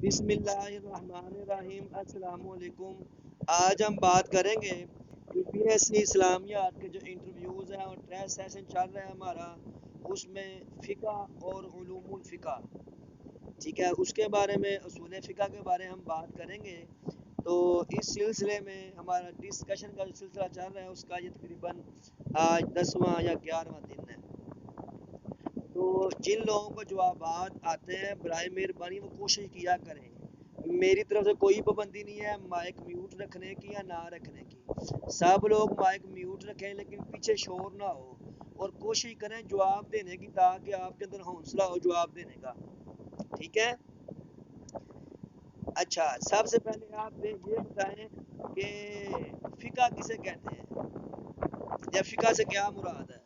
بسم اللہ الرحمن الرحیم، السلام علیکم۔ آج ہم بات کریں گے UPSC اسلامیات کے جو انٹرویوز ہیں اور ٹیسٹ سیشن چل رہا ہے ہمارا، اس میں فقہ اور علوم الفقہ، ٹھیک ہے، اس کے بارے میں، اصول فقہ کے بارے میں ہم بات کریں گے۔ تو اس سلسلے میں ہمارا ڈسکشن کا جو سلسلہ چل رہا ہے اس کا یہ تقریباً آج 10واں یا 11واں دن ہے۔ تو جن لوگوں کو جوابات آتے ہیں برائے مہربانی وہ کوشش کیا کریں، میری طرف سے کوئی پابندی نہیں ہے مائک میوٹ رکھنے کی یا نہ رکھنے کی، سب لوگ مائک میوٹ رکھیں لیکن پیچھے شور نہ ہو، اور کوشش کریں جواب دینے کی تاکہ آپ کے اندر حوصلہ ہو جواب دینے کا، ٹھیک ہے۔ اچھا، سب سے پہلے آپ یہ بتائیں کہ فقہ کسے کہتے ہیں یا فقہ سے کیا مراد ہے۔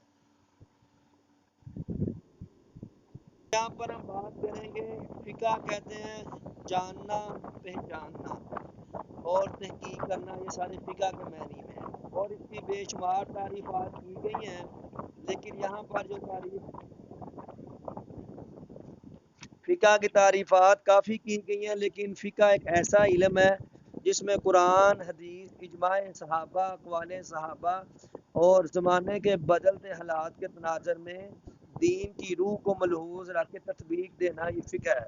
یہاں پر ہم بات کریں گے، فقہ کہتے ہیں جاننا، پہچاننا اور تحقیق کرنا، یہ سارے فقہ کے معنی میں ہیں، اور اس کی بے شمار تعریفات کی گئی ہیں، لیکن یہاں پر جو فقہ کی تعریفات کافی کی گئی ہیں، لیکن فقہ ایک ایسا علم ہے جس میں قرآن، حدیث، اجماع صحابہ، اقوال صحابہ اور زمانے کے بدلتے حالات کے تناظر میں دین کی روح کو ملحوظ رکھ کے تطبیق دینا یہ فقہ ہے۔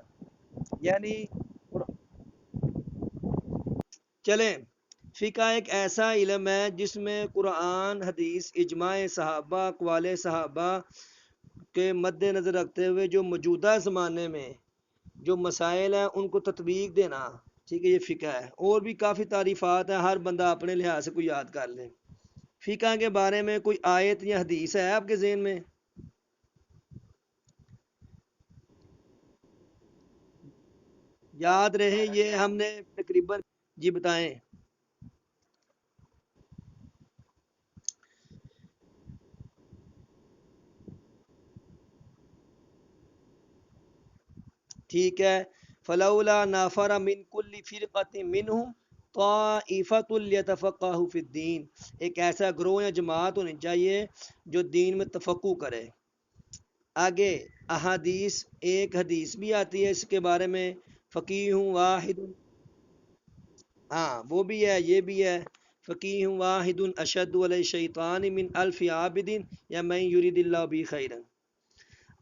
یعنی چلیں، فقہ ایک ایسا علم ہے جس میں قرآن، حدیث، اجماع صحابہ، اقوال صحابہ کے مد نظر رکھتے ہوئے جو موجودہ زمانے میں جو مسائل ہیں ان کو تطبیق دینا، ٹھیک ہے، یہ فقہ ہے۔ اور بھی کافی تعریفات ہیں، ہر بندہ اپنے لحاظ سے کوئی یاد کر لے۔ فقہ کے بارے میں کوئی آیت یا حدیث ہے آپ کے ذہن میں؟ یاد رہے یہ ہم نے تقریباً، جی بتائیں۔ ٹھیک ہے، فلولا نافر من کل فرقۃ منہم طائفۃ لیتفقہوا فی الدین، ایک ایسا گروہ یا جماعت ہونی چاہیے جو دین میں تفقہ کرے۔ آگے احادیث، ایک حدیث بھی آتی ہے اس کے بارے میں، فقیہ واحد، ہاں وہ بھی ہے، یہ بھی ہے، فقیہ واحد اشد علی الشیطان من الف عابد یا من یرید اللہ بہ خیرا۔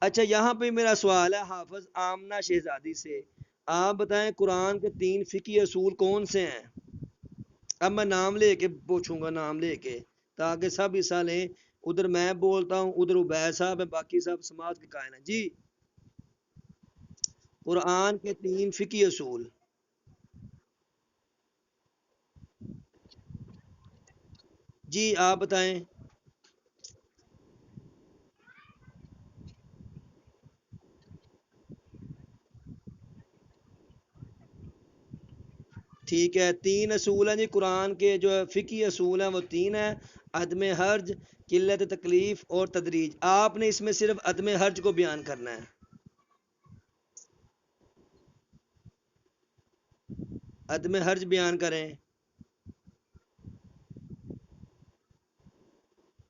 اچھا، یہاں پہ میرا سوال ہے حافظ آمنہ شہزادی سے، آپ بتائیں قرآن کے 3 فقہی اصول کون سے ہیں؟ اب میں نام لے کے پوچھوں گا، نام لے کے، تاکہ سب حصہ لیں، ادھر میں بولتا ہوں، ادھر عبید صاحب ہے، باقی سب سماعت کے قائل ہیں۔ جی، قرآن کے 3 فقہی اصول۔ جی آپ بتائیں۔ ٹھیک ہے، 3 اصول ہیں جی قرآن کے، جو فقہی اصول ہیں وہ 3 ہیں، عدم حرج، قلت تکلیف اور تدریج۔ آپ نے اس میں صرف عدم حرج کو بیان کرنا ہے، عدم حرج بیان کریں۔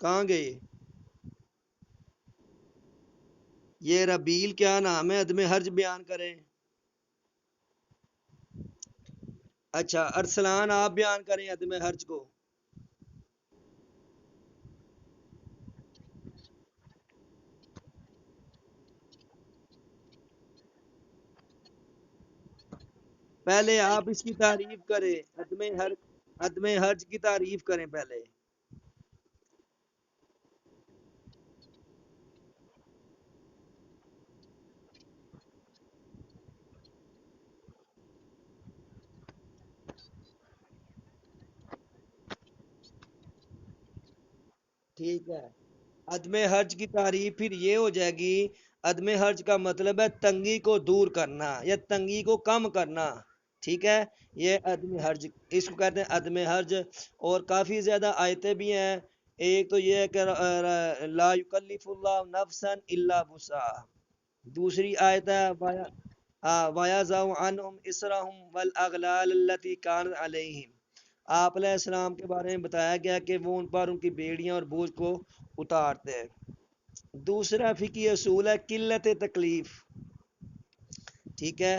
کہاں گئے یہ ربیل، کیا نام ہے، عدم حرج بیان کریں۔ اچھا ارسلان، آپ بیان کریں عدم حرج کو۔ پہلے آپ اس کی تعریف کریں، عدم حرج، عدم حرج کی تعریف کریں پہلے۔ ٹھیک ہے، عدم حرج کی تعریف پھر یہ ہو جائے گی، عدم حرج کا مطلب ہے تنگی کو دور کرنا یا تنگی کو کم کرنا، ٹھیک ہے، یہ عدم حرج، اس کو کہتے ہیں عدم حرج۔ اور کافی زیادہ آیتیں بھی ہیں، ایک تو یہ ہے کہ لا یکلف اللہ نفسا الا وسعها، دوسری آیت ہے وَيَضَعُ عَنْهُمْ إِصْرَهُمْ وَالْأَغْلَالَ الَّتِي كَانَتْ عَلَيْهِمْ، آپ علیہ السلام کے بارے میں بتایا گیا کہ وہ ان پر ان کی بیڑیاں اور بوجھ کو اتارتے ہیں۔ دوسرا فقہی اصول ہے قلت تکلیف، ٹھیک ہے،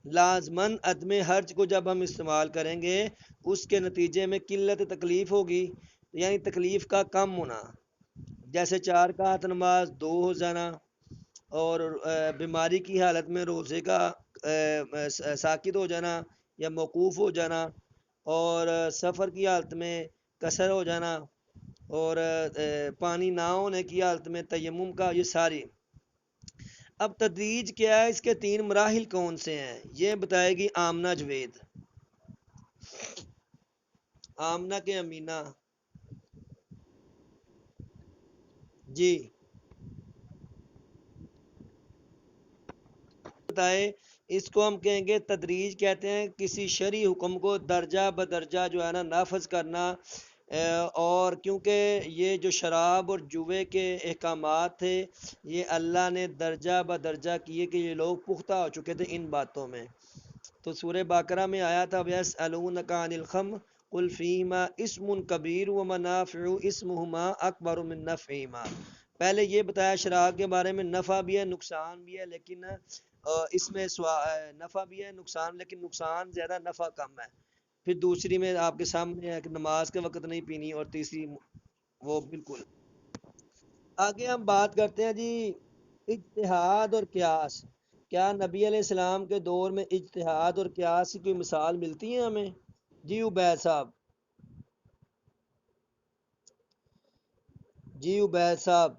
لازمن عدم حرج کو جب ہم استعمال کریں گے اس کے نتیجے میں قلت تکلیف ہوگی، یعنی تکلیف کا کم ہونا، جیسے 4 رکعت نماز 2 ہو جانا، اور بیماری کی حالت میں روزے کا ساکت ہو جانا یا موقوف ہو جانا، اور سفر کی حالت میں قصر ہو جانا، اور پانی نہ ہونے کی حالت میں تیمم کا، یہ ساری۔ اب تدریج کیا ہے، اس کے 3 مراحل کون سے ہیں یہ بتائے گی آمنہ جوید، آمنہ کے امینہ جی بتائے۔ اس کو ہم کہیں گے تدریج، کہتے ہیں کسی شرعی حکم کو درجہ بدرجہ جو ہے نا نافذ کرنا، اور کیونکہ یہ جو شراب اور جوے کے احکامات تھے یہ اللہ نے درجہ بدرجہ کیے کہ یہ لوگ پختہ ہو چکے تھے ان باتوں میں۔ تو سورہ باقرہ میں آیا تھا وَيَسْأَلُونَكَ عَنِ الْخَمْرِ قُلْ فِيهِمَا اسْمٌ كَبِيرٌ وَمَنَافِعُ اسْمُهُمَا أَكْبَرُ مِن نَفْعِهِمَا۔ پہلے یہ بتایا شراب کے بارے میں نفع بھی ہے نقصان بھی ہے، لیکن اس میں نفع بھی ہے نقصان، لیکن نقصان زیادہ نفع کم ہے۔ پھر دوسری میں آپ کے سامنے ہے کہ نماز کے وقت نہیں پینی، اور تیسری وہ بالکل۔ آگے ہم بات کرتے ہیں جی اجتہاد اور قیاس۔ کیا نبی علیہ السلام کے دور میں اجتہاد اور قیاس کی کوئی مثال ملتی ہے ہمیں؟ جی عبید صاحب، جی عبید صاحب۔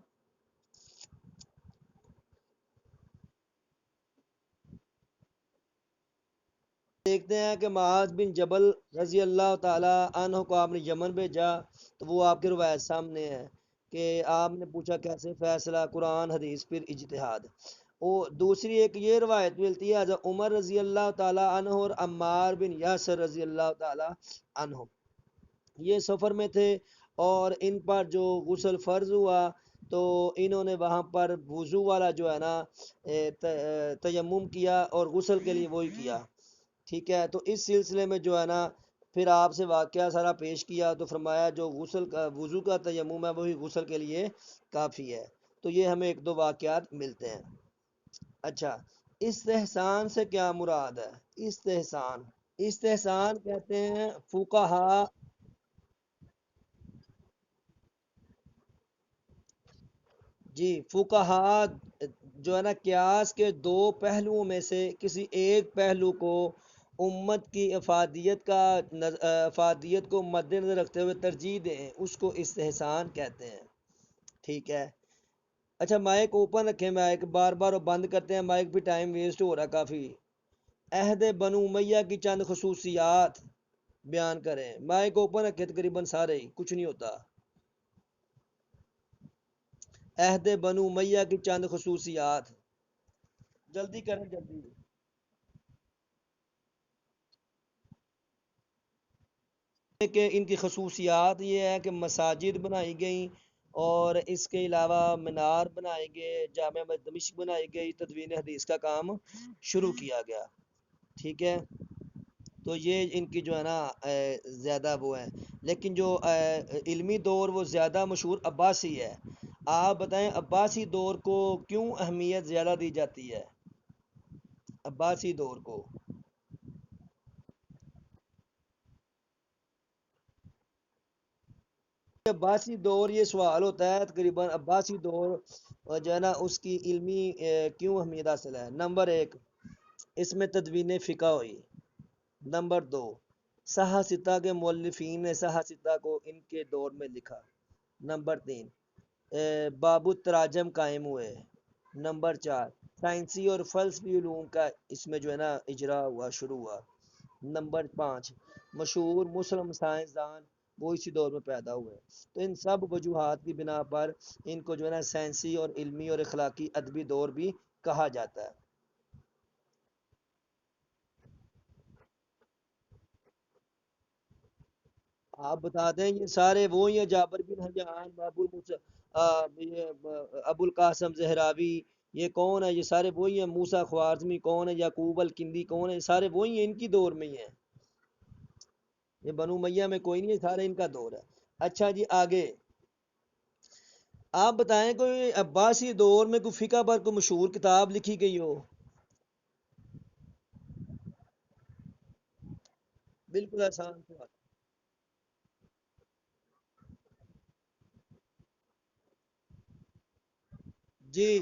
دیکھتے ہیں کہ معاذ بن جبل رضی اللہ تعالی عنہ کو آپ نے یمن بھیجا، تو وہ آپ کے روایت سامنے ہے کہ آپ نے پوچھا کیسے فیصلہ قرآن حدیث پھر اجتہاد۔ وہ دوسری ایک یہ روایت ملتی ہے حضرت عمر رضی اللہ تعالی عنہ اور عمار بن یاسر رضی اللہ تعالی عنہ، یہ سفر میں تھے اور ان پر جو غسل فرض ہوا تو انہوں نے وہاں پر وضو والا جو ہے نا تیمم کیا اور غسل کے لیے وہی کیا، ٹھیک ہے۔ تو اس سلسلے میں جو ہے نا پھر آپ سے واقعہ سارا پیش کیا تو فرمایا جو غسل کا وضو کا تیمم ہے وہی غسل کے لیے کافی ہے۔ تو یہ ہمیں 1 2 واقعات ملتے ہیں۔ اچھا، استحسان سے کیا مراد ہے؟ استحسان، استحسان کہتے ہیں فقہا، جی فقہا جو ہے نا قیاس کے 2 پہلوؤں میں سے کسی ایک پہلو کو امت کی افادیت کو مد نظر رکھتے ہوئے ترجیح دیں، اس کو استحسان کہتے ہیں، ٹھیک ہے۔ اچھا مائک اوپن رکھیں، مائک بار بار بند کرتے ہیں، مائک بھی ٹائم ویسٹ ہو رہا ہے کافی۔ عہد بنو امیہ کی چند خصوصیات بیان کریں، مائک اوپن رکھے تقریباً سارے ہی، کچھ نہیں ہوتا۔ عہد بنو امیہ کی چند خصوصیات، جلدی کریں جلدی۔ کہ ان کی خصوصیات یہ ہے کہ مساجد بنائی گئیں، اور اس کے علاوہ مینار بنائے گئے، جامع مسجد دمشق بنائی گئی، تدوین حدیث کا کام شروع کیا گیا، ٹھیک ہے۔ تو یہ ان کی جو ہے نا زیادہ وہ ہے، لیکن جو علمی دور وہ زیادہ مشہور عباسی ہے۔ آپ بتائیں عباسی دور کو کیوں اہمیت زیادہ دی جاتی ہے؟ عباسی دور کو، عباسی دور یہ سوال ہوتا ہے تقریباً عباسی دور جو ہے نا اس کی علمی کیوں اہمیت حاصل ہے؟ نمبر 1، اس میں تدوین فقہ ہوئی۔ نمبر 2، صحاح کے مؤلفین نے صحاح کو ان کے دور میں لکھا۔ نمبر 3، باب التراجم قائم ہوئے۔ نمبر 4، سائنسی اور فلسفی علوم کا اس میں جو ہے نا اجرا ہوا، شروع ہوا۔ نمبر 5، مشہور مسلم سائنسدان وہ اسی دور میں پیدا ہوئے۔ تو ان سب وجوہات کی بنا پر ان کو جو ہے نا سائنسی اور علمی اور اخلاقی ادبی دور بھی کہا جاتا ہے۔ آپ بتا دیں یہ سارے وہی ہیں، جابر بن حیان، ابو القاسم زہراوی، یہ کون ہے؟ یہ سارے وہی ہیں۔ موسیٰ خوارزمی کون ہے؟ یعقوب الکندی کون ہے؟ یہ سارے وہی ہیں، ان کی دور میں ہی ہیں، یہ بنو میہ میں کوئی نہیں ہے، سارے ان کا دور ہے۔ اچھا جی آگے آپ بتائیں کوئی عباسی دور میں کوئی فقہ پر کوئی مشہور کتاب لکھی گئی ہو؟ بالکل آسان سوال۔ جی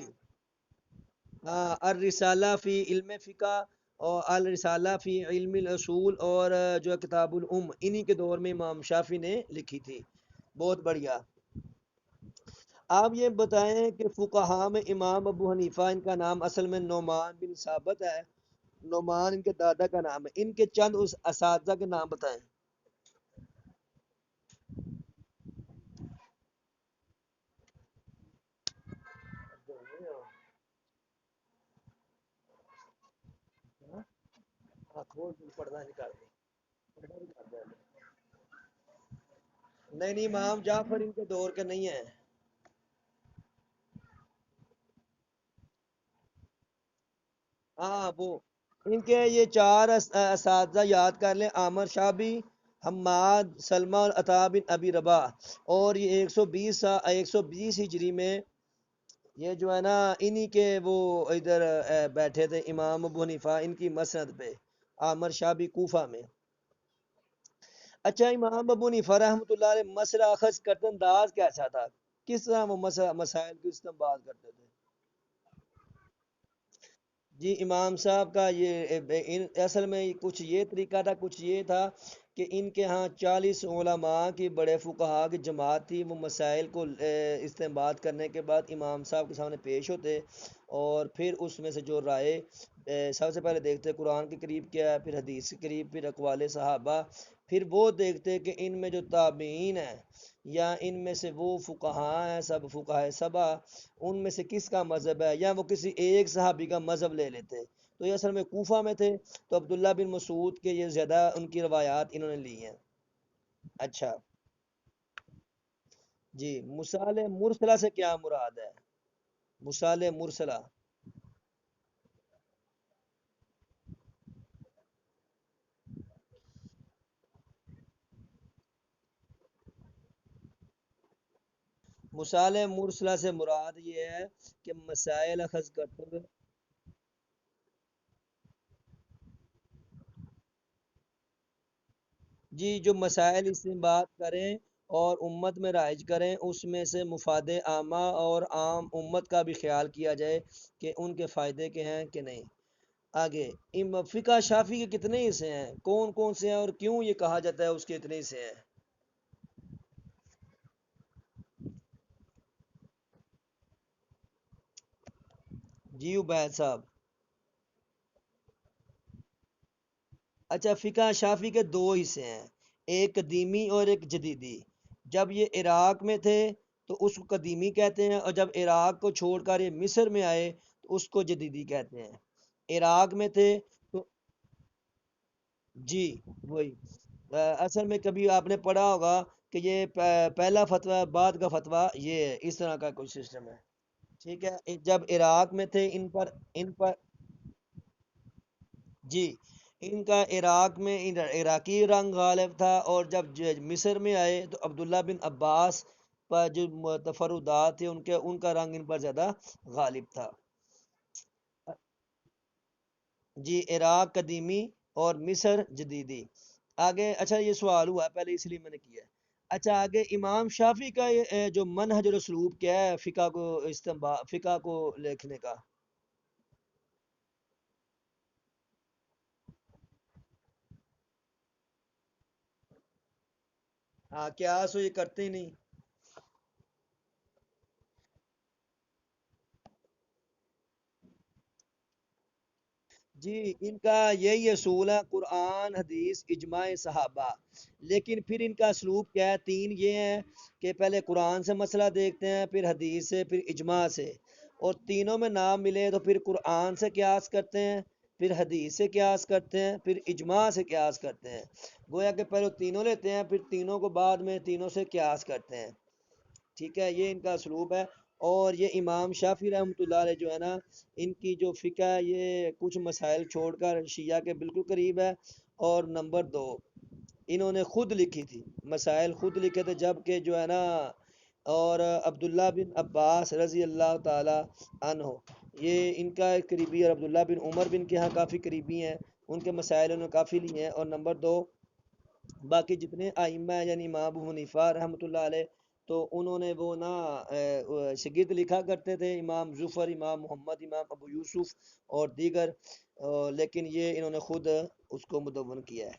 ہاں، الرسالہ فی علم فقہ اور الرسالہ فی علم الاصول، اور جو ہے کتاب انہی کے دور میں امام شافی نے لکھی تھی۔ بہت بڑھیا۔ آپ یہ بتائیں کہ فقہا میں امام ابو حنیفہ، ان کا نام اصل میں نعمان بن ثابت ہے، نعمان ان کے دادا کا نام ہے، ان کے چند اس اساتذہ کے نام بتائیں۔ نہیں نہیں، امام جعفر ان کے دور کے نہیں ہیں۔ ہاں وہ ان کے یہ چار اساتذہ یاد کر لیں: عامر شاہ بھی، حماد سلمہ اور عطا بن ابی رباح۔ اور یہ 120 ہجری میں یہ جو ہے نا انہی کے وہ ادھر بیٹھے تھے امام ابو حنیفہ ان کی مسند پہ، عامر شاہ بھی کوفہ میں۔ اچھا، امام ابو حنیفہ رحمۃ اللہ علیہ مسئلہ اخذ کرتے انداز کیسا تھا؟ کس طرح وہ مسائل کی استنباط کرتے تھے؟ جی امام صاحب کا یہ اصل میں کچھ یہ طریقہ تھا، کچھ یہ تھا کہ ان کے ہاں 40 علماء کی بڑے فقہا کی جماعت تھی، وہ مسائل کو استنباط کرنے کے بعد امام صاحب کے سامنے پیش ہوتے، اور پھر اس میں سے جو رائے سب سے پہلے دیکھتے قرآن کے قریب کیا ہے، پھر حدیث کے قریب، پھر اقوال صحابہ، پھر وہ دیکھتے کہ ان میں جو تابعین ہیں یا ان میں سے وہ فقہا ہیں، سب فقہائے سبا، ان میں سے کس کا مذہب ہے، یا وہ کسی ایک صحابی کا مذہب لے لیتے۔ تو یہ اصل میں کوفہ میں تھے، تو عبداللہ بن مسعود کے یہ زیادہ ان کی روایات انہوں نے لی ہیں۔ اچھا جی، مسال مرسلہ سے کیا مراد ہے؟ مسال مرسلہ، مسال مرسلہ سے مراد یہ ہے کہ مسائل اخذ کرتے ہوئے، جی جو مسائل اس میں بات کریں اور امت میں رائج کریں، اس میں سے مفاد عامہ اور عام امت کا بھی خیال کیا جائے کہ ان کے فائدے کے ہیں کہ نہیں۔ آگے، فقہ شافی کے کتنے حصے ہیں، کون کون سے ہیں، اور کیوں یہ کہا جاتا ہے اس کے اتنے حصے ہیں؟ جی عبید صاحب۔ اچھا، فقہ شافی کے دو حصے ہیں، ایک قدیمی اور ایک جدیدی۔ جب یہ عراق میں تھے تو اس کو قدیمی کہتے ہیں، اور جب عراق کو چھوڑ کر یہ مصر میں آئے تو اس کو جدیدی کہتے ہیں۔ عراق میں تھے تو جی وہی اصل میں کبھی آپ نے پڑھا ہوگا کہ یہ پہلا فتویٰ بعد کا فتویٰ، یہ ہے اس طرح کا کوئی سسٹم ہے۔ ٹھیک ہے، جب عراق میں تھے ان پر جی ان کا عراق میں عراقی رنگ غالب تھا، اور جب مصر میں آئے تو عبداللہ بن عباس پر جو تفردات تھے ان کا رنگ ان پر زیادہ غالب تھا۔ جی عراق قدیمی اور مصر جدیدی۔ آگے اچھا، یہ سوال ہوا ہے پہلے اس لیے میں نے کیا ہے۔ اچھا آگے، امام شافی کا یہ جو منہج اور اسلوب کیا ہے فقہ کو لکھنے کا؟ ہاں، کیا سو یہ کرتے ہی نہیں؟ جی ان کا یہی اصول ہے، قرآن حدیث اجماع صحابہ۔ لیکن پھر ان کا اسلوب کیا ہے؟ تین یہ ہیں کہ پہلے قرآن سے مسئلہ دیکھتے ہیں، پھر حدیث سے، پھر اجماع سے، اور تینوں میں نہ ملے تو پھر قرآن سے قیاس کرتے ہیں، پھر حدیث سے قیاس کرتے ہیں، پھر اجماع سے قیاس کرتے ہیں۔ گویا کہ پہلے تینوں لیتے ہیں، پھر تینوں کو بعد میں تینوں سے قیاس کرتے ہیں۔ ٹھیک ہے، یہ ان کا اسلوب ہے۔ اور یہ امام شافی رحمۃ اللہ علیہ جو ہے نا، ان کی جو فقہ ہے یہ کچھ مسائل چھوڑ کر شیعہ کے بالکل قریب ہے۔ اور نمبر دو، انہوں نے خود لکھی تھی، مسائل خود لکھے تھے، جب کہ جو ہے نا، اور عبداللہ بن عباس رضی اللہ تعالی عنہ یہ ان کا ایک قریبی، اور عبداللہ بن عمر بن کے ہاں کافی قریبی ہیں، ان کے مسائل انہوں نے کافی لیے ہیں۔ اور نمبر دو، باقی جتنے ائمہ ہیں یعنی امام ابو حنیفہ رحمۃ اللہ علیہ، تو انہوں نے وہ نا شگرد لکھا کرتے تھے، امام ظفر، امام محمد، امام ابو یوسف اور دیگر، لیکن یہ انہوں نے خود اس کو مدون کیا ہے۔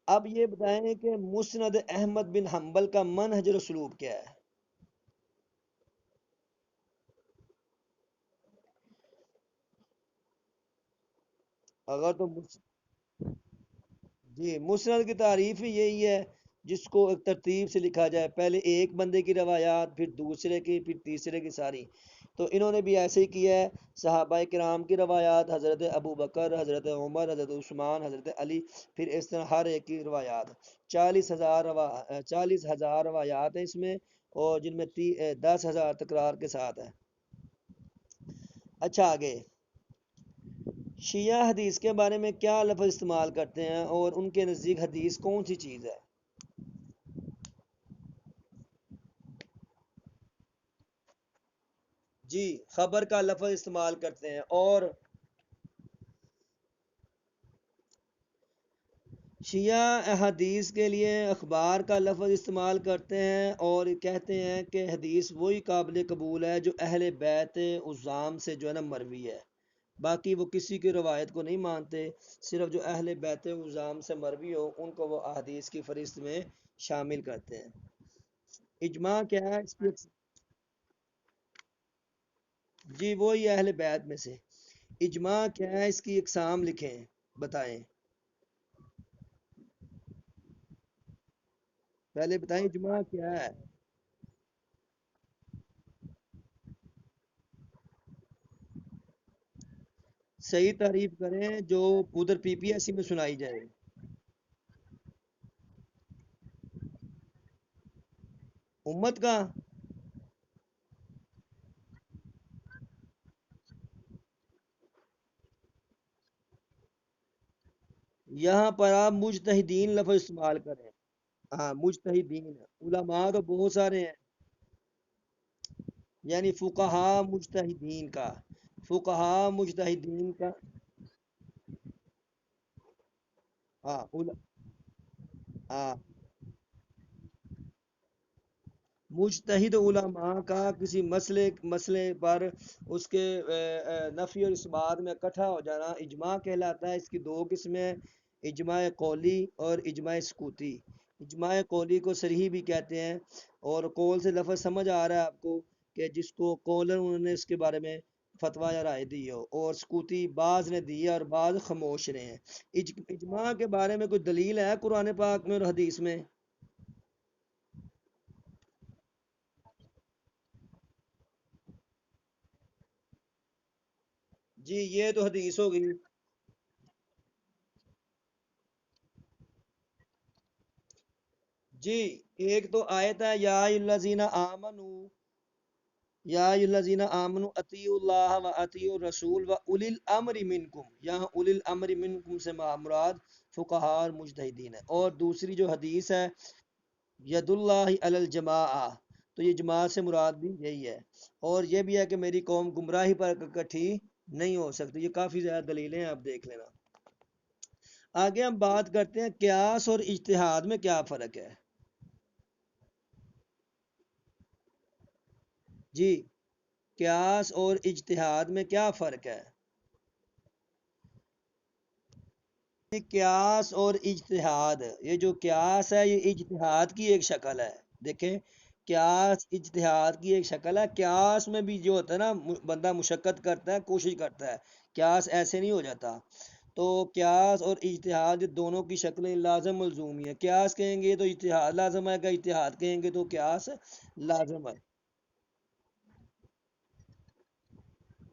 اب یہ بتائیں کہ مسند احمد بن حنبل کا منہج اور اسلوب کیا ہے؟ اگر تو جی، مسند کی تعریف ہی یہی ہے، جس کو ایک ترتیب سے لکھا جائے، پہلے ایک بندے کی روایات، پھر دوسرے کی، پھر تیسرے کی ساری۔ تو انہوں نے بھی ایسے ہی کیا ہے، صحابہ کرام کی روایات، حضرت ابو بکر، حضرت عمر، حضرت عثمان، حضرت علی، پھر اس طرح ہر ایک کی روایات، 40,000 روایات ہیں اس میں، اور جن میں 10,000 تکرار کے ساتھ ہے۔ اچھا آگے، شیعہ حدیث کے بارے میں کیا لفظ استعمال کرتے ہیں، اور ان کے نزدیک حدیث کون سی چیز ہے؟ جی، خبر کا لفظ استعمال کرتے ہیں، اور شیعہ حدیث کے لیے اخبار کا لفظ استعمال کرتے ہیں، اور کہتے ہیں کہ حدیث وہی قابل قبول ہے جو اہل بیت عظام سے جو ہے نا مروی ہے، باقی وہ کسی کی روایت کو نہیں مانتے، صرف جو اہل بیت عظام سے مروی ہو ان کو وہ احادیث کی فہرست میں شامل کرتے ہیں۔ اجماع کیا ہے اس کی؟ جی وہی اہل بیت میں سے۔ اجماع کیا ہے، اس کی اقسام لکھیں، بتائیں، پہلے بتائیں اجماع کیا ہے۔ صحیح تعریف کریں جو ادھر پی پی ایس سی میں سنائی جائے۔ امت کا؟ یہاں پر آپ مجتہدین لفظ استعمال کریں۔ ہاں مجتہدین، علماء تو بہت سارے ہیں، یعنی فقہا مجتہدین کا، فقہا مجتہدین کا، ہاں ہاں، مجتہد علماء کا کسی مسئلے پر اس کے نفی اور اس بات میں اکٹھا ہو جانا اجماع کہلاتا ہے۔ اس کی دو قسمیں، اجماع قولی اور اجماع سکوتی۔ اجماع قولی کو صریح بھی کہتے ہیں، اور قول سے لفظ سمجھ آ رہا ہے آپ کو، کہ جس کو قولن انہوں نے اس کے بارے میں فتویٰ یا رائے دی ہو، اور سکوتی بعض نے دی ہے اور بعض خاموش رہے ہیں۔ اجماع کے بارے میں کوئی دلیل ہے قرآن پاک میں اور حدیث میں؟ جی یہ تو حدیث ہو گئی۔ جی ایک تو آیت ہے، یا الذین آمنو، یا الذین آمنو اطیعوا اللہ و اطیعوا الرسول و اولی الامر منکم، یہاں اولی الامر منکم سے مراد فقہا اور مجتہدین ہے۔ اور دوسری جو حدیث ہے، ید اللہ علی الجماعہ، تو یہ جماعت سے مراد بھی یہی ہے، اور یہ بھی ہے کہ میری قوم گمراہی پر اکٹھی نہیں ہو سکتی۔ یہ کافی زیادہ دلیلیں ہیں، آپ دیکھ لینا۔ آگے ہم بات کرتے ہیں قیاس اور اجتہاد میں کیا فرق ہے۔ جی، قیاس اور اجتہاد میں کیا فرق ہے؟ یہ قیاس اور اجتہاد، یہ جو قیاس ہے یہ اجتہاد کی ایک شکل ہے۔ دیکھیں، قیاس اجتہاد کی ایک شکل ہے۔ قیاس میں بھی جو ہوتا ہے نا، بندہ مشقت کرتا ہے، کوشش کرتا ہے، قیاس ایسے نہیں ہو جاتا۔ تو قیاس اور اجتہاد یہ دونوں کی شکلیں لازم ملزومی ہے، قیاس کہیں گے تو اجتہاد لازم ہے گا، اجتہاد کہیں گے تو قیاس لازم ہے۔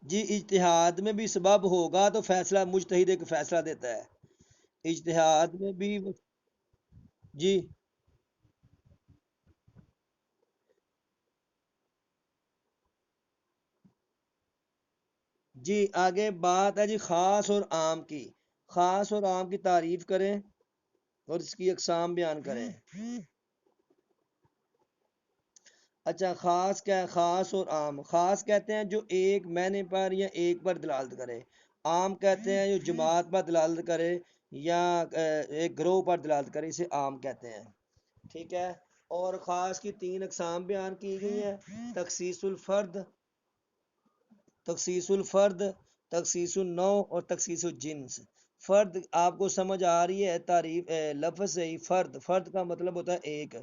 جی اجتہاد میں بھی سبب ہوگا تو فیصلہ مجتہد ایک فیصلہ دیتا ہے، اجتہاد میں بھی۔ جی جی آگے بات ہے جی خاص اور عام کی۔ خاص اور عام کی تعریف کریں اور اس کی اقسام بیان کریں۔ اچھا، خاص کیا ہے؟ خاص اور عام، خاص کہتے ہیں جو ایک معنی پر یا ایک پر دلالت کرے، عام کہتے ہیں جو جماعت پر دلالت کرے یا ایک گروہ پر دلالت کرے اسے عام کہتے ہیں، ٹھیک ہے۔ اور خاص کی تین اقسام بیان کی گئی ہیں: تخصیص الفرد، تخصیص الفرد، تخصیص النوع اور تخصیص الجنس۔ فرد آپ کو سمجھ آ رہی ہے تعریف لفظ سے ہی، فرد، فرد کا مطلب ہوتا ہے ایک۔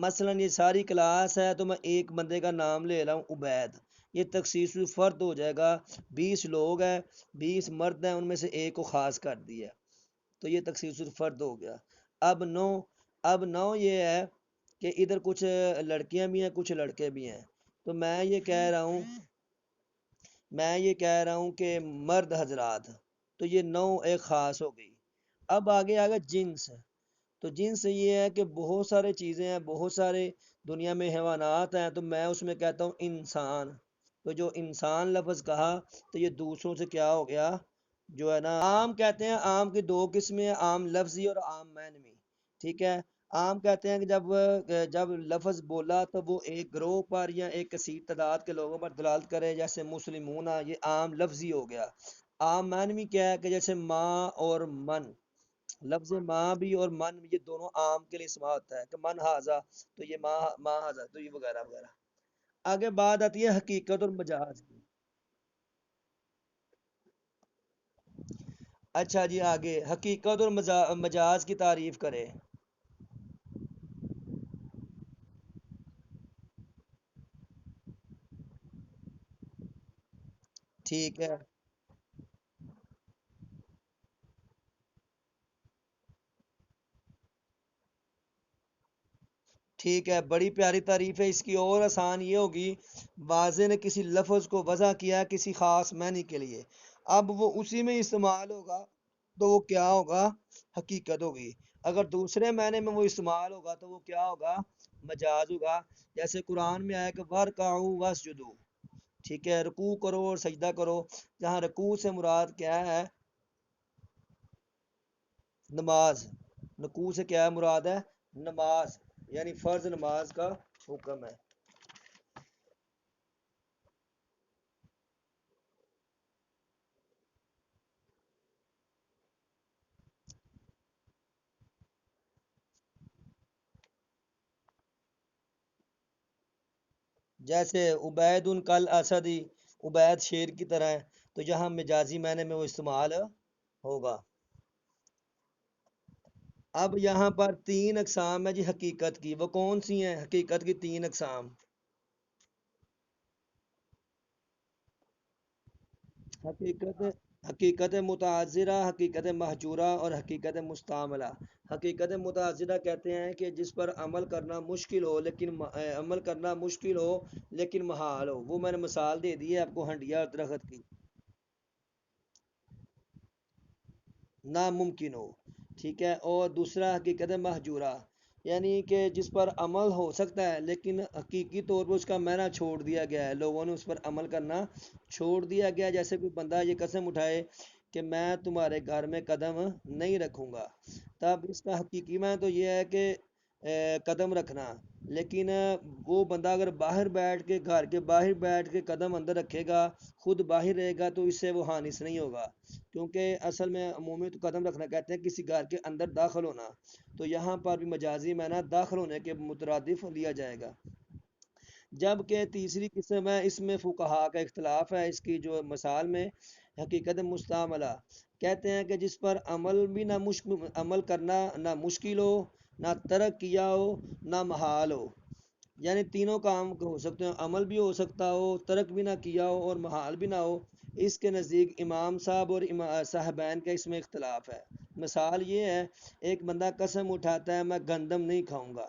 مثلا یہ ساری کلاس ہے تو میں ایک بندے کا نام لے رہا ہوں عبید، یہ تخصیص الفرد ہو جائے گا۔ 20 لوگ ہیں، 20 مرد ہیں، ان میں سے ایک کو خاص کر دیا، تو یہ تخصیص الفرد ہو گیا۔ اب نو، اب نو یہ ہے کہ ادھر کچھ لڑکیاں بھی ہیں کچھ لڑکے بھی ہیں، تو میں یہ کہہ رہا ہوں کہ مرد حضرات، تو یہ نو ایک خاص ہو گئی۔ اب آگے آگے جنس، تو جنس یہ ہے کہ بہت سارے چیزیں ہیں، بہت سارے دنیا میں حیوانات ہیں، تو میں اس میں کہتا ہوں انسان، تو جو انسان لفظ کہا تو یہ دوسروں سے کیا ہو گیا، جو ہے نا عام کہتے ہیں۔ عام کی دو قسمیں ہیں، عام لفظی اور عام معنوی، ٹھیک ہے۔ عام کہتے ہیں کہ جب لفظ بولا تو وہ ایک گروہ پر یا ایک کثیر تعداد کے لوگوں پر دلالت کرے، جیسے مسلمون، یہ عام لفظی ہو گیا۔ عام معنوی کیا ہے کہ جیسے ماں اور من، لفظ ماں بھی اور من یہ دونوں عام کے لیے استعمال ہوتا ہے کہ من ہاضا، تو یہ ماں ہاضا، تو یہ وغیرہ وغیرہ۔ آگے بات آتی ہے حقیقت اور مجاز کی۔ اچھا جی، آگے حقیقت اور مجاز کی تعریف کرے۔ ٹھیک ہے، ٹھیک ہے، بڑی پیاری تعریف ہے اس کی۔ اور آسان یہ ہوگی، واضح نے کسی لفظ کو وضع کیا کسی خاص معنی کے لیے، اب وہ اسی میں استعمال ہوگا تو وہ کیا ہوگا، حقیقت ہوگی۔ اگر دوسرے معنی میں وہ استعمال ہوگا تو وہ کیا ہوگا، مجاز ہوگا۔ جیسے قرآن میں آیا کہ وَارْکَعُوا وَاسْجُدُوا، ٹھیک ہے، رکوع کرو اور سجدہ کرو، جہاں رکوع سے مراد کیا ہے، نماز، رکوع سے کیا مراد ہے، نماز، یعنی فرض نماز کا حکم ہے۔ جیسے عبید کل اسدی، عبید شیر کی طرح ہے، تو یہاں مجازی معنی میں وہ استعمال ہوگا۔ اب یہاں پر تین اقسام ہے جی حقیقت کی، وہ کون سی ہیں حقیقت کی تین اقسام؟ حقیقت، حقیقت متعذرہ، حقیقت محجورہ اور حقیقت مستعملہ۔ حقیقت متعذرہ کہتے ہیں کہ جس پر عمل کرنا مشکل ہو لیکن عمل کرنا مشکل ہو لیکن محال ہو، وہ میں نے مثال دے دی ہے آپ کو، ہنڈیا اور درخت کی، ناممکن ہو، ٹھیک ہے۔ اور دوسرا حقیقت محجورہ، یعنی کہ جس پر عمل ہو سکتا ہے لیکن حقیقی طور پر اس کا معنی چھوڑ دیا گیا ہے، لوگوں نے اس پر عمل کرنا چھوڑ دیا گیا۔ جیسے کوئی بندہ یہ قسم اٹھائے کہ میں تمہارے گھر میں قدم نہیں رکھوں گا، تب اس کا حقیقی معنی تو یہ ہے کہ قدم رکھنا، لیکن وہ بندہ اگر باہر بیٹھ کے، گھر کے باہر بیٹھ کے قدم اندر رکھے گا، خود باہر رہے گا، تو اس سے وہ حانث نہیں ہوگا، کیونکہ اصل میں عمومی تو قدم رکھنا کہتے ہیں کسی گھر کے اندر داخل ہونا، تو یہاں پر بھی مجازی معنی داخل ہونے کے مترادف لیا جائے گا۔ جبکہ تیسری قسم ہے، اس میں فقہا کا اختلاف ہے، اس کی جو مثال میں حقیقت مستعملہ کہتے ہیں کہ جس پر عمل بھی نہ عمل کرنا نہ مشکل ہو، نہ ترک کیا ہو، نہ محال ہو، یعنی تینوں کام ہو سکتے ہیں، عمل بھی ہو سکتا ہو، ترک بھی نہ کیا ہو اور محال بھی نہ ہو۔ اس کے نزدیک امام صاحب اور صاحبین کا اس میں اختلاف ہے۔ مثال یہ ہے، ایک بندہ قسم اٹھاتا ہے میں گندم نہیں کھاؤں گا،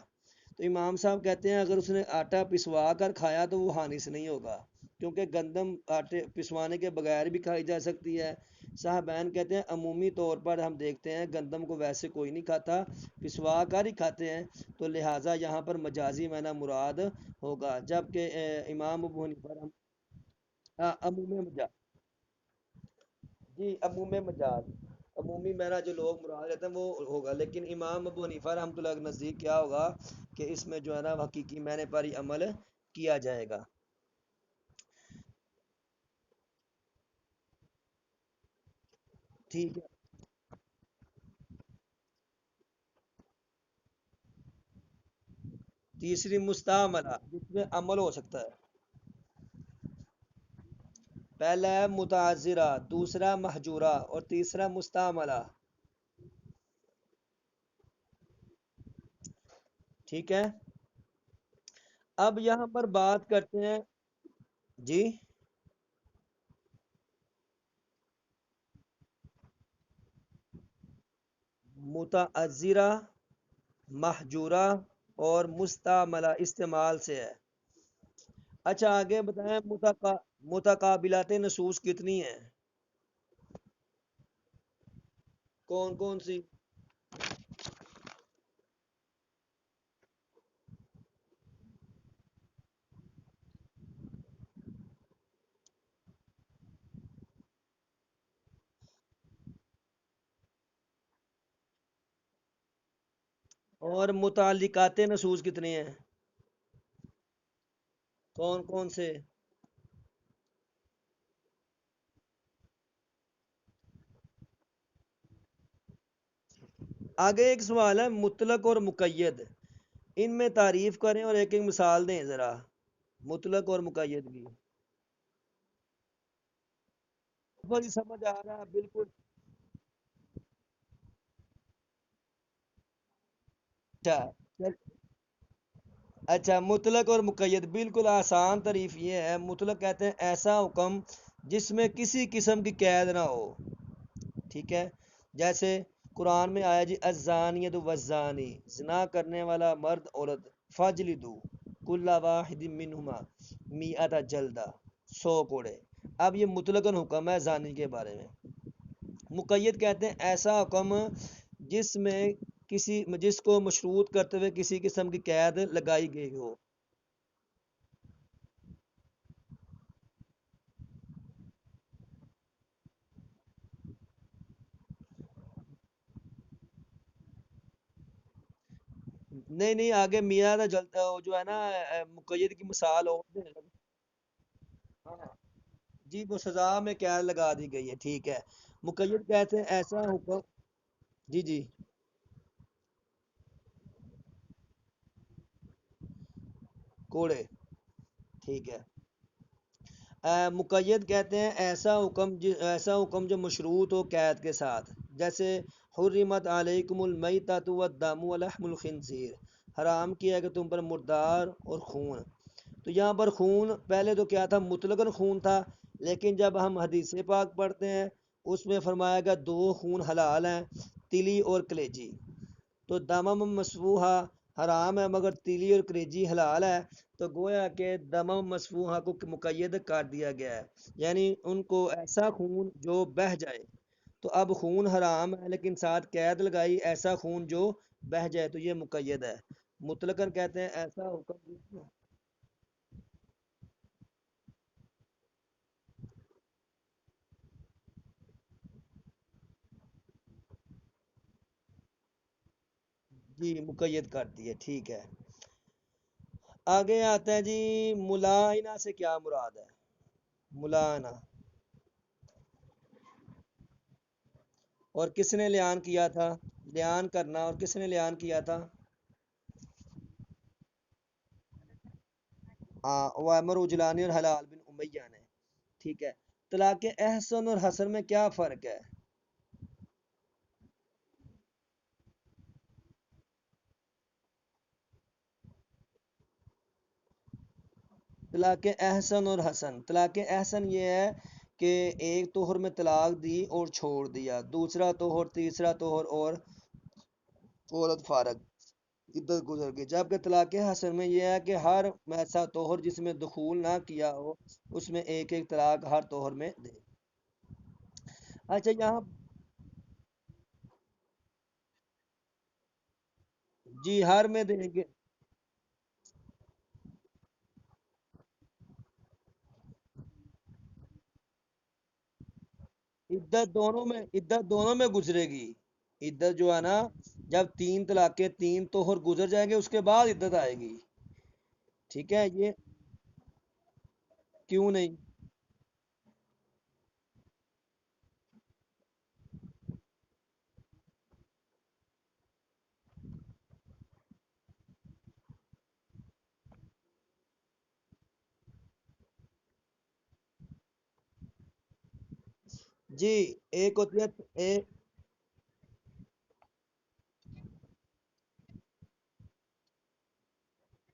تو امام صاحب کہتے ہیں اگر اس نے آٹا پسوا کر کھایا تو وہ حانث نہیں ہوگا، کیونکہ گندم آٹے پسوانے کے بغیر بھی کھائی جا سکتی ہے۔ صاحبین کہتے ہیں عمومی طور پر ہم دیکھتے ہیں گندم کو ویسے کوئی نہیں کھاتا، پسوا کر ہی کھاتے ہیں، تو لہٰذا یہاں پر مجازی معنی مراد ہوگا۔ جبکہ امام ابو حنیفہ عموم مجاز، جی عموم مجاز، عمومی معنی جو لوگ مراد لیتے ہیں وہ ہوگا، لیکن امام ابو حنیفہ رحمۃ اللہ کے نزدیک کیا ہوگا کہ اس میں جو ہے نا حقیقی معنی پر ہی عمل کیا جائے گا۔ ٹھیک ہے، تیسری مستعملہ جس میں عمل ہو سکتا ہے. پہلا ہے متعذرہ، دوسرا محجورہ اور تیسرا مستعملہ. ٹھیک ہے. اب یہاں پر بات کرتے ہیں. جی. متعذرہ، محجورہ اور مستعملہ استعمال سے ہے. اچھا آگے بتائیں متقابلات نصوص کتنی ہیں؟ کون کون سی؟ اور متعلقات نصوص کتنے ہیں؟ کون کون سے؟ آگے ایک سوال ہے مطلق اور مقید، ان میں تعریف کریں اور ایک ایک مثال دیں ذرا مطلق اور مقید کی. بڑی سمجھ آ رہا ہے بالکل. اچھا. اچھا مطلق اور مقید بالکل آسان تعریف یہ ہے. مطلق کہتے ہیں ایسا حکم جس میں کسی قسم کی قید نہ ہو. ٹھیک ہے. جیسے قرآن میں آیا جی الزانیۃ والزانی، زنا کرنے والا مرد عورت فجلدو کل واحد منہما میۃ جلدہ، 100 کوڑے. اب یہ مطلقاً حکم ہے زانی کے بارے میں. مقید کہتے ہیں ایسا حکم جس میں جس کو مشروط کرتے ہوئے کسی قسم کی قید لگائی گئی ہو. نہیں نہیں آگے میاں جو ہے نا مقید کی مثال اور دینے لگے. ہاں جی وہ سزا میں قید لگا دی گئی ہے. ٹھیک ہے. مقید کہتے ہیں ایسا حکم. جی جی. کوڑے. ٹھیک ہے. مقید کہتے ہیں ایسا حکم جو مشروط ہو قید کے ساتھ. جیسے حرمت علیکم المیتۃ والدم ولحم الخنزیر، حرام کیا ہے کہ تم پر مردار اور خون. تو یہاں پر خون پہلے تو کیا تھا مطلقاً خون تھا، لیکن جب ہم حدیث پاک پڑھتے ہیں اس میں فرمایا گیا دو خون حلال ہیں، تلی اور کلیجی. تو دمم مسفوحہ حرام ہے مگر تیلی اور کلیجی حلال ہے. تو گویا کہ دمم مسفوحہ کو مقید کر دیا گیا ہے، یعنی ان کو ایسا خون جو بہہ جائے. تو اب خون حرام ہے لیکن ساتھ قید لگائی ایسا خون جو بہہ جائے، تو یہ مقید ہے. مطلقاً کہتے ہیں ایسا حکم. جی مقید کرتی ہے. ٹھیک ہے. آگے آتا ہے جی ملائنہ سے کیا مراد ہے؟ ملائنہ. اور کس نے لعان کیا تھا؟ لعان کرنا اور کس نے لعان کیا تھا؟ عامر اجلانی اور حلال بن امیہ نے. ٹھیک ہے. طلاق احسن اور حسن میں کیا فرق ہے؟ طلاق احسن اور حسن. طلاق احسن یہ ہے کہ ایک توہر میں طلاق دی اور چھوڑ دیا، دوسرا توہر، تیسرا توہر اور عورت فارغ، عدت گزر گئی. جبکہ طلاق حسن میں یہ ہے کہ ہر ایسا توہر جس میں دخول نہ کیا ہو اس میں ایک ایک طلاق ہر توہر میں دے. اچھا یہاں. جی ہر میں دیں گے. عدت دونوں میں گزرے گی. عدت جو ہے نا جب تین طلاقیں تین توہر گزر جائیں گے اس کے بعد عدت آئے گی. ٹھیک ہے. یہ کیوں نہیں؟ جی ایک ہوتی ہے ایک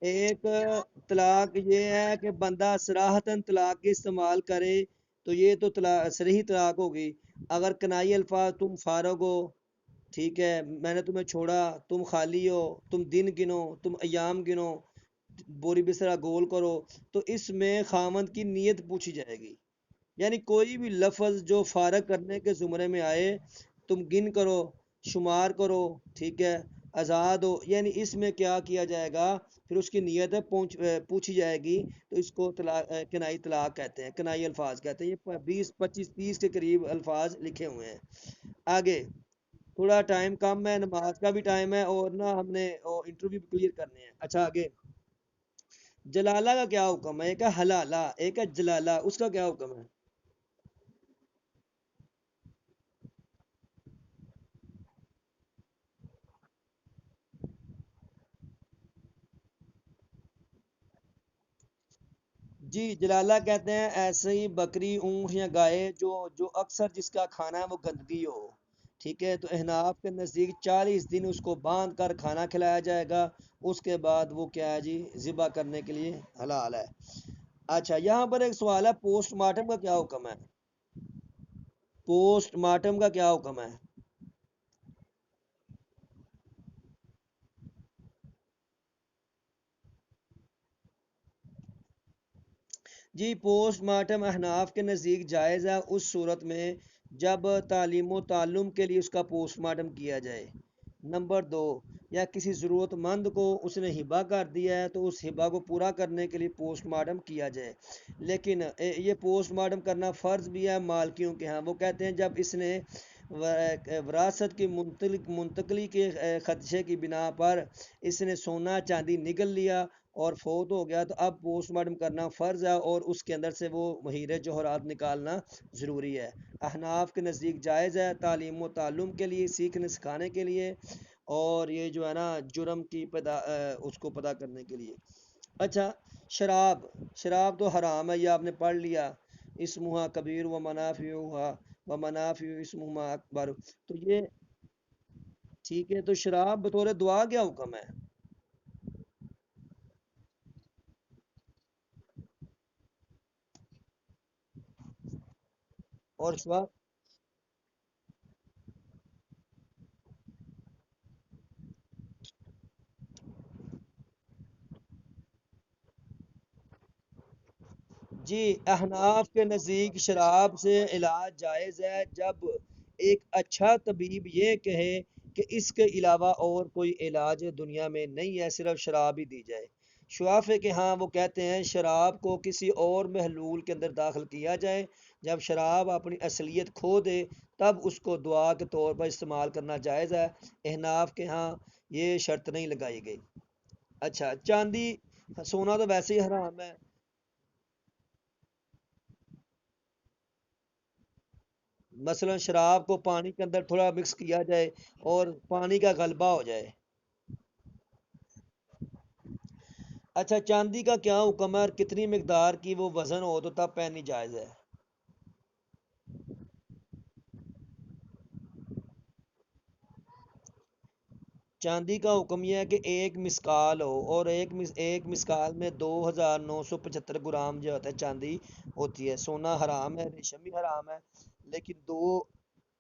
ایک طلاق یہ ہے کہ بندہ صراحتاً طلاق کے استعمال کرے تو یہ تو طلاق صریح طلاق ہوگی. اگر کنائی الفاظ تم فارغ ہو، ٹھیک ہے، میں نے تمہیں چھوڑا، تم خالی ہو، تم دن گنو، تم ایام گنو، بوری بسترا گول کرو، تو اس میں خامند کی نیت پوچھی جائے گی. یعنی کوئی بھی لفظ جو فارغ کرنے کے زمرے میں آئے، تم گن کرو، شمار کرو، ٹھیک ہے، آزاد ہو، یعنی اس میں کیا کیا جائے گا، پھر اس کی نیت پوچھی جائے گی. تو اس کو کنائی طلاق کہتے ہیں، کنائی الفاظ کہتے ہیں. یہ 20 25 30 کے قریب الفاظ لکھے ہوئے ہیں. آگے تھوڑا ٹائم کم ہے، نماز کا بھی ٹائم ہے، اور نا ہم نے انٹرویو بھی کلیئر کرنے ہیں. اچھا آگے جلالہ کا کیا حکم ہے؟ ایک ہے حلالہ، ایک ہے جلالہ، اس کا کیا حکم ہے؟ جی جلالہ کہتے ہیں ایسے ہی بکری، اونٹ یا گائے جو اکثر جس کا کھانا ہے وہ گندگی ہو. ٹھیک ہے، تو احناف کے نزدیک 40 دن اس کو باندھ کر کھانا کھلایا جائے گا. اس کے بعد وہ کیا ہے جی، ذبح کرنے کے لیے حلال ہے. اچھا یہاں پر ایک سوال ہے، پوسٹ مارٹم کا کیا حکم ہے؟ پوسٹ مارٹم کا کیا حکم ہے؟ جی پوسٹ مارٹم احناف کے نزدیک جائز ہے اس صورت میں جب تعلیم و تعلم کے لیے اس کا پوسٹ مارٹم کیا جائے. نمبر دو، یا کسی ضرورت مند کو اس نے ہبہ کر دیا ہے تو اس ہبہ کو پورا کرنے کے لیے پوسٹ مارٹم کیا جائے. لیکن یہ پوسٹ مارٹم کرنا فرض بھی ہے مالکیوں کے ہاں. وہ کہتے ہیں جب اس نے وراثت کی منتقلی کے خدشے کی بنا پر اس نے سونا چاندی نگل لیا اور فوت ہو گیا، تو اب پوسٹ مارٹم کرنا فرض ہے اور اس کے اندر سے وہ ہیرے جوہرات نکالنا ضروری ہے. احناف کے نزدیک جائز ہے تعلیم و تعلم کے لیے، سیکھنے سکھانے کے لیے، اور یہ جو ہے نا جرم کی اس کو پتہ کرنے کے لیے. اچھا شراب، شراب تو حرام ہے، یہ آپ نے پڑھ لیا. اسمہا کبیر و منافعہ و منافع اسمہما اکبر. تو یہ ٹھیک ہے، تو شراب بطور دعا کیا حکم ہے؟ اور شراب جی احناف کے نزدیک شراب سے علاج جائز ہے جب ایک اچھا طبیب یہ کہے کہ اس کے علاوہ اور کوئی علاج دنیا میں نہیں ہے، صرف شراب ہی دی جائے. شوافے کے ہاں وہ کہتے ہیں شراب کو کسی اور محلول کے اندر داخل کیا جائے، جب شراب اپنی اصلیت کھو دے تب اس کو دعا کے طور پر استعمال کرنا جائز ہے. احناف کے ہاں یہ شرط نہیں لگائی گئی. اچھا چاندی، سونا تو ویسے ہی حرام ہے. مثلا شراب کو پانی کے اندر تھوڑا مکس کیا جائے اور پانی کا غلبہ ہو جائے. اچھا چاندی کا کیا حکم ہے اور کتنی مقدار کی وہ وزن ہو تو تب پہننی جائز ہے؟ چاندی کا حکم یہ ہے کہ ایک مسکال ہو، اور ایک مسکال میں 2975 گرام جو ہوتا ہے چاندی ہوتی ہے. سونا حرام ہے، ریشم بھی حرام ہے، لیکن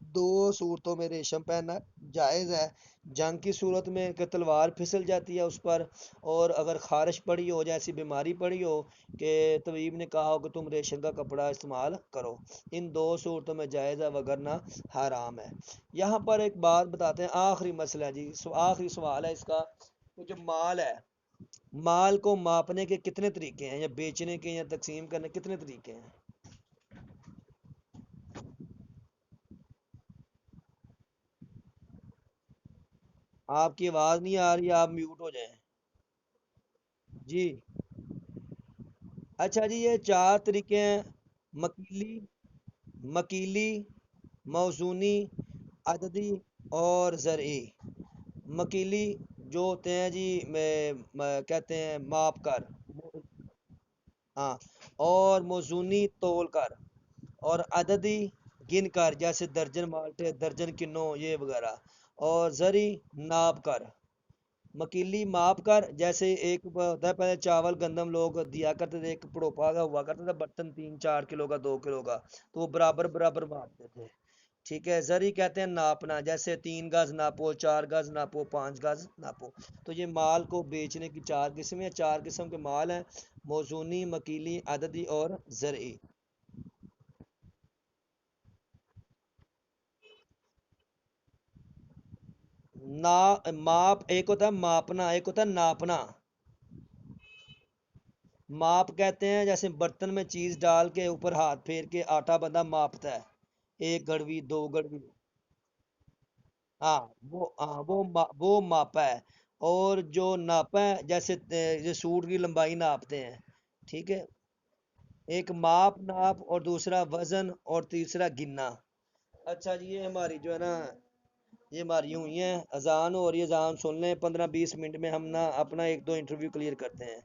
دو صورتوں میں ریشم پہننا جائز ہے. جنگ کی صورت میں کہ تلوار پھسل جاتی ہے اس پر، اور اگر خارش پڑی ہو، جیسی بیماری پڑی ہو کہ طبیب نے کہا ہو کہ تم ریشم کا کپڑا استعمال کرو، ان دو صورتوں میں جائز ہے، وگرنہ حرام ہے. یہاں پر ایک بات بتاتے ہیں، آخری مسئلہ ہے جی، آخری سوال ہے اس کا، کہ جو مال ہے، مال کو ماپنے کے کتنے طریقے ہیں، یا بیچنے کے یا تقسیم کرنے کے کتنے طریقے ہیں؟ آپ کی آواز نہیں آ رہی، آپ میوٹ ہو جائیں. جی اچھا جی، یہ چار طریقے ہیں: مکیلی، مکیلی، موزونی، عددی اور زرعی. مکیلی جو ہوتے ہیں جی کہتے ہیں ماپ کر، ہاں، اور موزونی تول کر، اور عددی گن کر جیسے درجن مالٹے درجن کنو یہ وغیرہ. اور زری ناپ کر، مکیلی ماپ کر جیسے ایک ہوتا ہے پہلے چاول گندم لوگ دیا کرتے تھے، ایک پڑوپا کا ہوا کرتا تھا برتن 3 4 کلو کا 2 کلو کا، تو وہ برابر برابر ماپتے تھے. ٹھیک ہے. زری کہتے ہیں ناپنا، جیسے 3 گز ناپو، 4 گز ناپو، 5 گز ناپو. تو یہ مال کو بیچنے کی 4 قسمیں ہیں، 4 قسم کے مال ہیں: موزونی، مکیلی، عددی اور زرعی. نا ماپ ایک ہوتا ہے ماپنا، ایک ہوتا ہے ناپنا. ماپ کہتے ہیں جیسے برتن میں چیز ڈال کے اوپر ہاتھ پھیر کے آٹا بندہ ماپتا ہے، 1 گڑوی 2 گڑوی. ہاں وہ ماپا ہے. اور جو ناپا ہے جیسے جو سوٹ کی لمبائی ناپتے ہیں. ٹھیک ہے. ایک ماپ ناپ اور دوسرا وزن اور تیسرا گننا. اچھا جی، یہ ہماری جو ہے نا یہ ہماری ہوئی ہیں اذان، اور یہ اذان سن لیں 15 20 منٹ میں ہم نا اپنا ایک دو انٹرویو کلیئر کرتے ہیں.